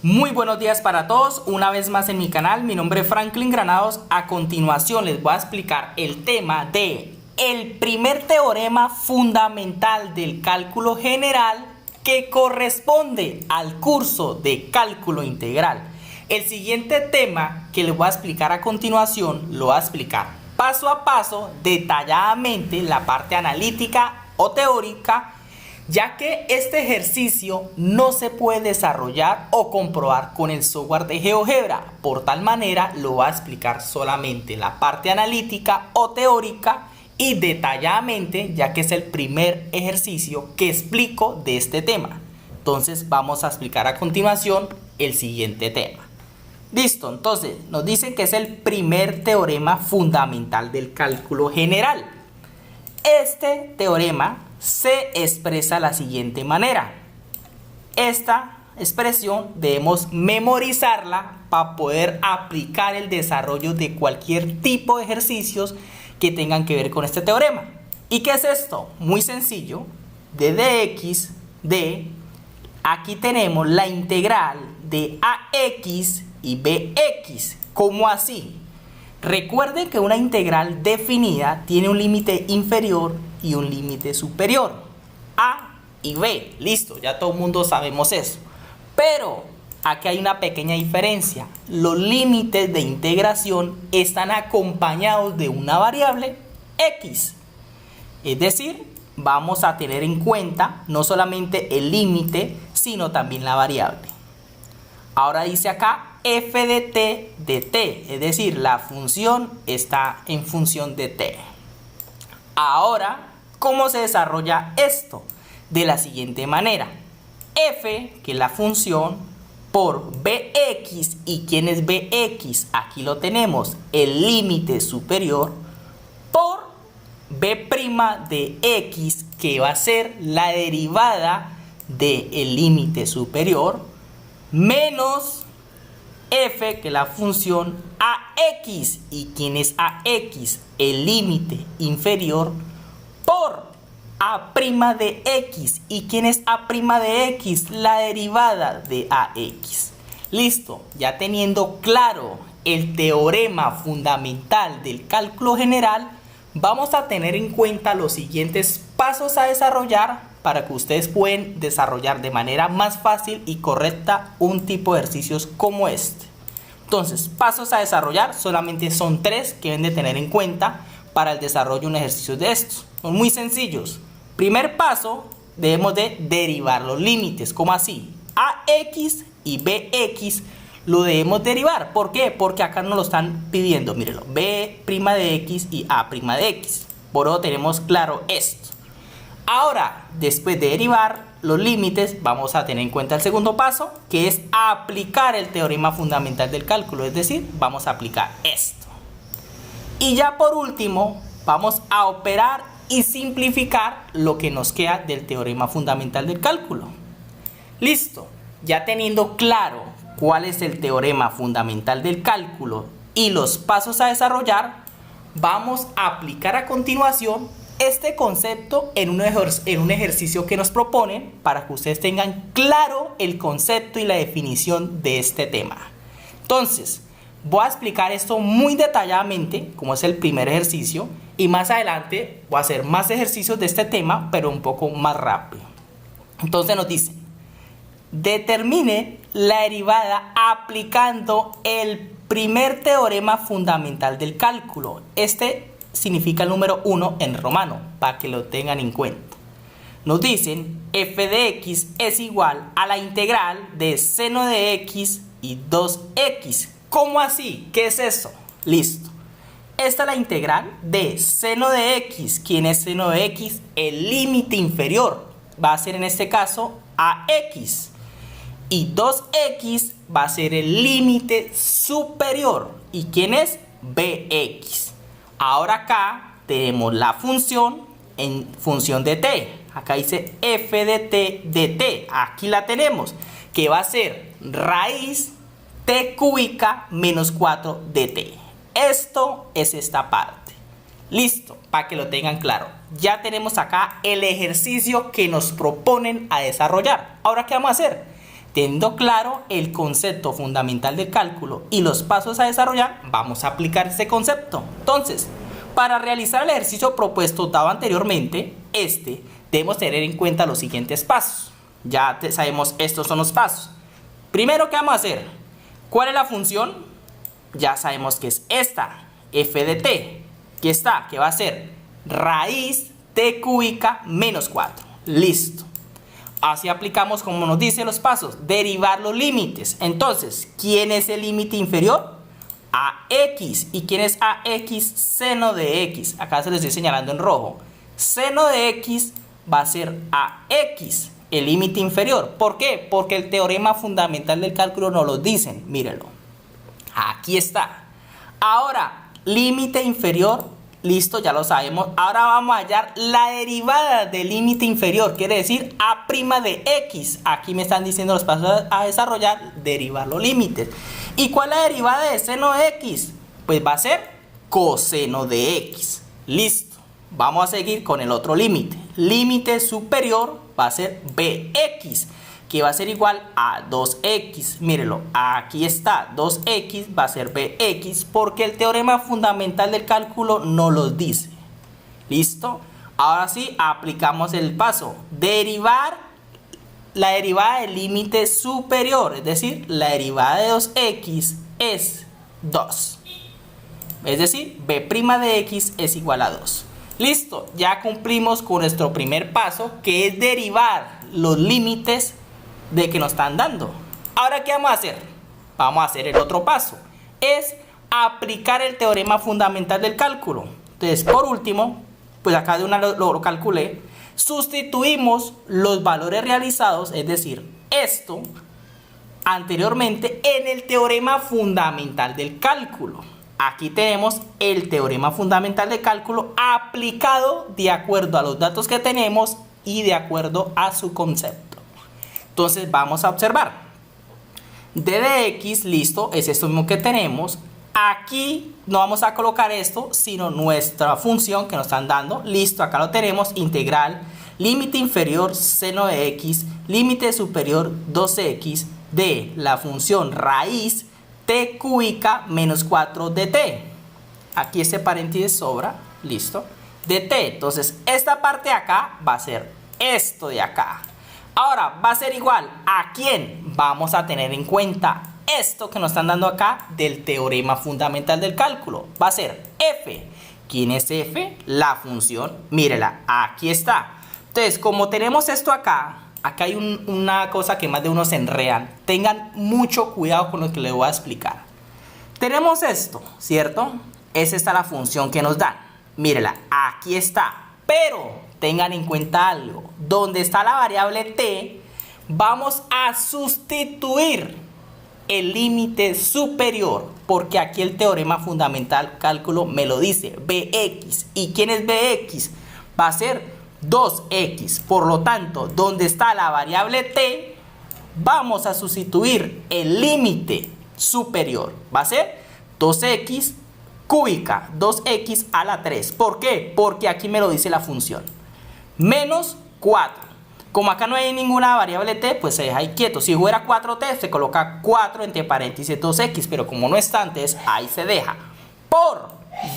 Muy buenos días para todos, una vez más en mi canal. Mi nombre es Franklin Granados. A continuación les voy a explicar el tema de el primer teorema fundamental del cálculo general que corresponde al curso de cálculo integral. El siguiente tema que les voy a explicar a continuación lo voy a explicar paso a paso, detalladamente, la parte analítica o teórica, ya que este ejercicio no se puede desarrollar o comprobar con el software de GeoGebra. Por tal manera lo voy a explicar solamente la parte analítica o teórica y detalladamente, ya que es el primer ejercicio que explico de este tema. Entonces vamos a explicar a continuación el siguiente tema. Listo, entonces nos dicen que es el primer teorema fundamental del cálculo general. Este teorema se expresa de la siguiente manera. Esta expresión debemos memorizarla para poder aplicar el desarrollo de cualquier tipo de ejercicios que tengan que ver con este teorema. ¿Y qué es esto? Muy sencillo. De dx de, aquí tenemos la integral de ax y bx. ¿Cómo así? Recuerden que una integral definida tiene un límite inferior y un límite superior, a y b. Listo, ya todo el mundo sabemos eso. Pero aquí hay una pequeña diferencia. Los límites de integración están acompañados de una variable x. Es decir, vamos a tener en cuenta no solamente el límite, sino también la variable. Ahora dice acá f de t de t, es decir, la función está en función de t. Ahora, ¿cómo se desarrolla esto? De la siguiente manera. F, que es la función, por bx, ¿y quién es bx? Aquí lo tenemos, el límite superior, por b' de x, que va a ser la derivada del límite superior, menos f, que es la función ax, ¿y quién es ax? El límite inferior, por a' de x, ¿y quién es a' de x? La derivada de ax. Listo, ya teniendo claro el teorema fundamental del cálculo general, vamos a tener en cuenta los siguientes pasos a desarrollar para que ustedes puedan desarrollar de manera más fácil y correcta un tipo de ejercicios como este. Entonces, pasos a desarrollar solamente son 3 que deben de tener en cuenta para el desarrollo de un ejercicio de estos. Son muy sencillos. Primer paso, debemos de derivar los límites. ¿Cómo así? Ax y bx lo debemos derivar. ¿Por qué? Porque acá nos lo están pidiendo. Mírenlo, b' de x y a' de x. Por eso tenemos claro esto. Ahora, después de derivar los límites, vamos a tener en cuenta el segundo paso, que es aplicar el teorema fundamental del cálculo. Es decir, vamos a aplicar esto. Y ya por último, vamos a operar y simplificar lo que nos queda del teorema fundamental del cálculo. Listo, ya teniendo claro cuál es el teorema fundamental del cálculo y los pasos a desarrollar, vamos a aplicar a continuación este concepto en un ejercicio que nos proponen para que ustedes tengan claro el concepto y la definición de este tema. Entonces, voy a explicar esto muy detalladamente, como es el primer ejercicio, y más adelante voy a hacer más ejercicios de este tema, pero un poco más rápido. Entonces nos dicen, determine la derivada aplicando el primer teorema fundamental del cálculo. Este significa el número 1 en romano, para que lo tengan en cuenta. Nos dicen, f de x es igual a la integral de seno de x y 2x. ¿Cómo así? ¿Qué es eso? Listo. Esta es la integral de seno de x. ¿Quién es seno de x? El límite inferior va a ser en este caso ax. Y 2x va a ser el límite superior. ¿Y quién es? bx. Ahora acá tenemos la función en función de t. Acá dice f de t de t. Aquí la tenemos, que va a ser raíz t cúbica menos 4 de t. Esto es esta parte. Listo, para que lo tengan claro. Ya tenemos acá el ejercicio que nos proponen a desarrollar. Ahora, ¿qué vamos a hacer? Teniendo claro el concepto fundamental del cálculo y los pasos a desarrollar, vamos a aplicar este concepto. Entonces, para realizar el ejercicio propuesto dado anteriormente, debemos tener en cuenta los siguientes pasos. Ya sabemos, estos son los pasos. Primero, ¿qué vamos a hacer? ¿Cuál es la función? Ya sabemos que es esta, f de t, que está, que va a ser raíz t cúbica menos 4. Listo. Así aplicamos como nos dicen los pasos, derivar los límites. Entonces, ¿quién es el límite inferior? AX. ¿Y quién es AX? Seno de X. Acá se lo estoy señalando en rojo. Seno de X va a ser AX, el límite inferior. ¿Por qué? Porque el teorema fundamental del cálculo nos lo dicen. Mírenlo. Aquí está. Ahora, límite inferior. Listo, ya lo sabemos. Ahora vamos a hallar la derivada del límite inferior. Quiere decir A' de X. Aquí me están diciendo los pasos a desarrollar, derivar los límites. ¿Y cuál es la derivada de seno de X? Pues va a ser coseno de X. Listo. Vamos a seguir con el otro límite. Límite superior va a ser Bx, que va a ser igual a 2x. Mírenlo, aquí está, 2x va a ser bx, porque el teorema fundamental del cálculo nos lo dice. ¿Listo? Ahora sí, aplicamos el paso. Derivar la derivada del límite superior, es decir, la derivada de 2x es 2. Es decir, b' de x es igual a 2. Listo, ya cumplimos con nuestro primer paso, que es derivar los límites de que nos están dando. Ahora, ¿qué vamos a hacer? Vamos a hacer el otro paso, es aplicar el teorema fundamental del cálculo. Entonces, por último, pues acá de una lo calculé, sustituimos los valores realizados, es decir, esto anteriormente, en el teorema fundamental del cálculo. Aquí tenemos el teorema fundamental de cálculo aplicado de acuerdo a los datos que tenemos y de acuerdo a su concepto. Entonces vamos a observar. D de x, listo, es esto mismo que tenemos. Aquí no vamos a colocar esto, sino nuestra función que nos están dando. Listo, acá lo tenemos, integral, límite inferior seno de x, límite superior 2x de la función raíz t cúbica menos 4 de t. Aquí este paréntesis sobra, listo, de t. Entonces esta parte de acá va a ser esto de acá. Ahora va a ser igual a quién. Vamos a tener en cuenta esto que nos están dando acá del teorema fundamental del cálculo. Va a ser f. ¿Quién es f? La función, mírela, aquí está. Entonces, como tenemos esto acá, acá hay una cosa que más de uno se enredan. Tengan mucho cuidado con lo que les voy a explicar. Tenemos esto, ¿cierto? Es esta la función que nos dan. Mírela, aquí está. Pero tengan en cuenta algo. Donde está la variable t, vamos a sustituir el límite superior, porque aquí el teorema fundamental cálculo me lo dice, bx. ¿Y quién es bx? Va a ser 2x. Por lo tanto, donde está la variable t, vamos a sustituir el límite superior. Va a ser 2x cúbica, 2x a la 3. ¿Por qué? Porque aquí me lo dice la función. Menos 4. Como acá no hay ninguna variable t, pues se deja ahí quieto. Si fuera 4t, se coloca 4 entre paréntesis 2x. Pero como no está antes, ahí se deja. Por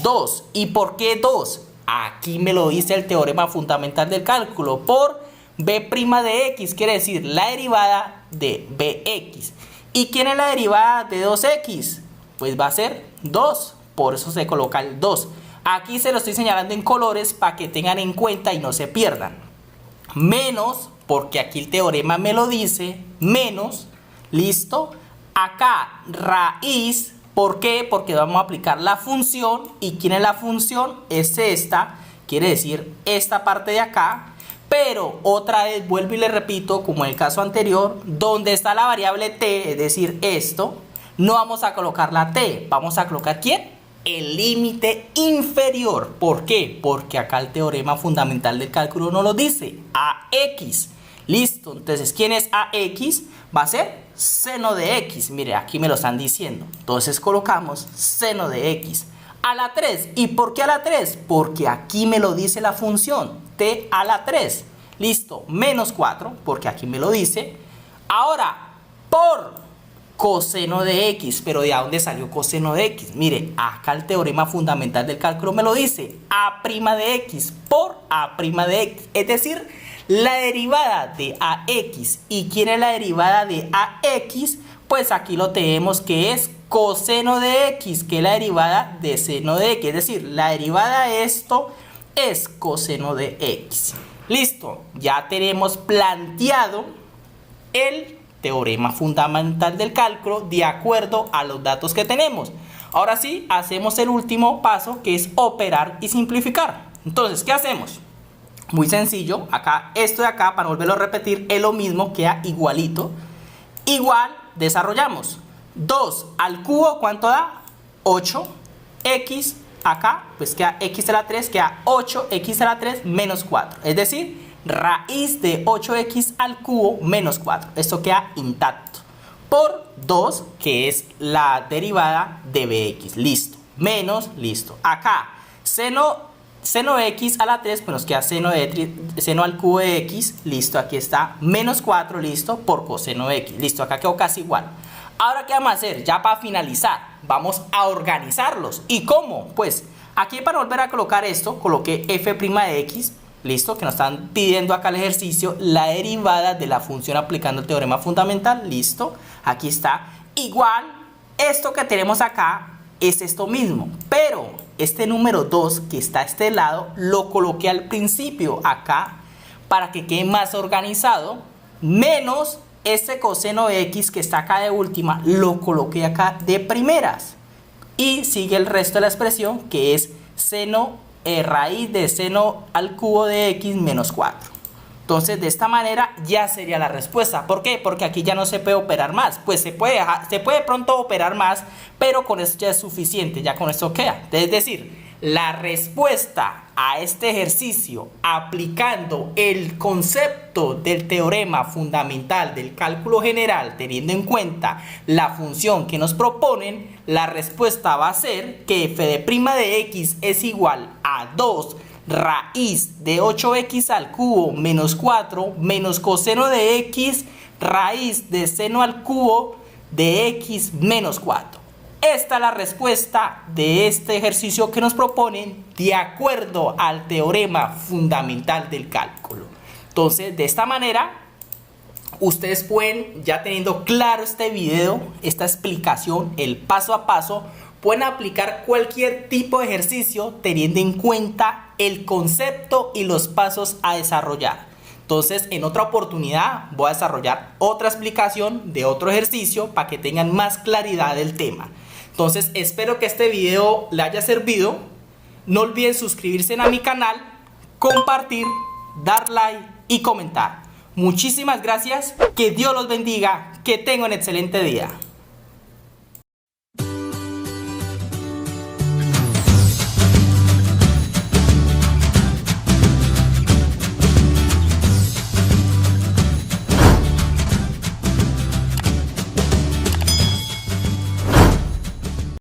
2. ¿Y por qué 2? Aquí me lo dice el teorema fundamental del cálculo. Por b' de x, quiere decir la derivada de bx. ¿Y quién es la derivada de 2x? Pues va a ser 2. Por eso se coloca el 2. Aquí se lo estoy señalando en colores para que tengan en cuenta y no se pierdan. Menos, porque aquí el teorema me lo dice, menos, listo. Acá raíz, ¿por qué? Porque vamos a aplicar la función. ¿Y quién es la función? Es esta, quiere decir esta parte de acá. Pero otra vez vuelvo y le repito, como en el caso anterior, donde está la variable t, es decir, esto, no vamos a colocar la t, vamos a colocar ¿quién? El límite inferior. ¿Por qué? Porque acá el teorema fundamental del cálculo nos lo dice, ax. Listo, entonces ¿quién es ax? Va a ser seno de x. Mire, aquí me lo están diciendo. Entonces colocamos seno de x a la 3. ¿Y por qué a la 3? Porque aquí me lo dice la función, t a la 3. Listo, menos 4, porque aquí me lo dice. Ahora, por coseno de x. Pero ¿de dónde salió coseno de x? Mire, acá el teorema fundamental del cálculo me lo dice. A' de x por A' de x. Es decir, la derivada de ax. ¿Y quién es la derivada de ax? Pues aquí lo tenemos, que es coseno de x, que es la derivada de seno de x. Es decir, la derivada de esto es coseno de x. Listo, ya tenemos planteado el teorema fundamental del cálculo de acuerdo a los datos que tenemos. Ahora sí, hacemos el último paso, que es operar y simplificar. Entonces, ¿qué hacemos? Muy sencillo, acá, esto de acá, para volverlo a repetir, es lo mismo, queda igualito. Igual, desarrollamos 2 al cubo, ¿cuánto da? 8. X, acá, pues queda x a la 3, queda 8x a la 3 menos 4. Es decir, raíz de 8x al cubo menos 4. Esto queda intacto. Por 2, que es la derivada de bx. Listo. Menos, listo. Acá, seno de x a la 3, pues nos queda seno al cubo de x. Listo, aquí está. Menos 4, listo, por coseno de x. Listo, acá quedó casi igual. Ahora, ¿qué vamos a hacer? Ya para finalizar, vamos a organizarlos. ¿Y cómo? Pues aquí, para volver a colocar esto, coloqué f' de x. Listo, que nos están pidiendo acá el ejercicio, la derivada de la función aplicando el teorema fundamental. Listo, aquí está. Igual, esto que tenemos acá es esto mismo, pero este número 2 que está a este lado lo coloqué al principio acá para que quede más organizado, menos este coseno de x que está acá de última, lo coloqué acá de primeras, y sigue el resto de la expresión, que es raíz de seno al cubo de x menos 4. Entonces, de esta manera ya sería la respuesta. ¿Por qué? Porque aquí ya no se puede operar más. Pues se puede pronto operar más, pero con esto ya es suficiente, ya con esto queda. Es decir, la respuesta a este ejercicio aplicando el concepto del teorema fundamental del cálculo general, teniendo en cuenta la función que nos proponen, la respuesta va a ser que f' de x es igual a 2 raíz de 8x al cubo menos 4 menos coseno de x raíz de seno al cubo de x menos 4. Esta es la respuesta de este ejercicio que nos proponen de acuerdo al teorema fundamental del cálculo. Entonces, de esta manera, ustedes pueden, ya teniendo claro este video, esta explicación, el paso a paso, pueden aplicar cualquier tipo de ejercicio teniendo en cuenta el concepto y los pasos a desarrollar. Entonces, en otra oportunidad voy a desarrollar otra explicación de otro ejercicio para que tengan más claridad del tema. Entonces, espero que este video les haya servido. No olviden suscribirse a mi canal, compartir, dar like y comentar. Muchísimas gracias, que Dios los bendiga, que tengan un excelente día.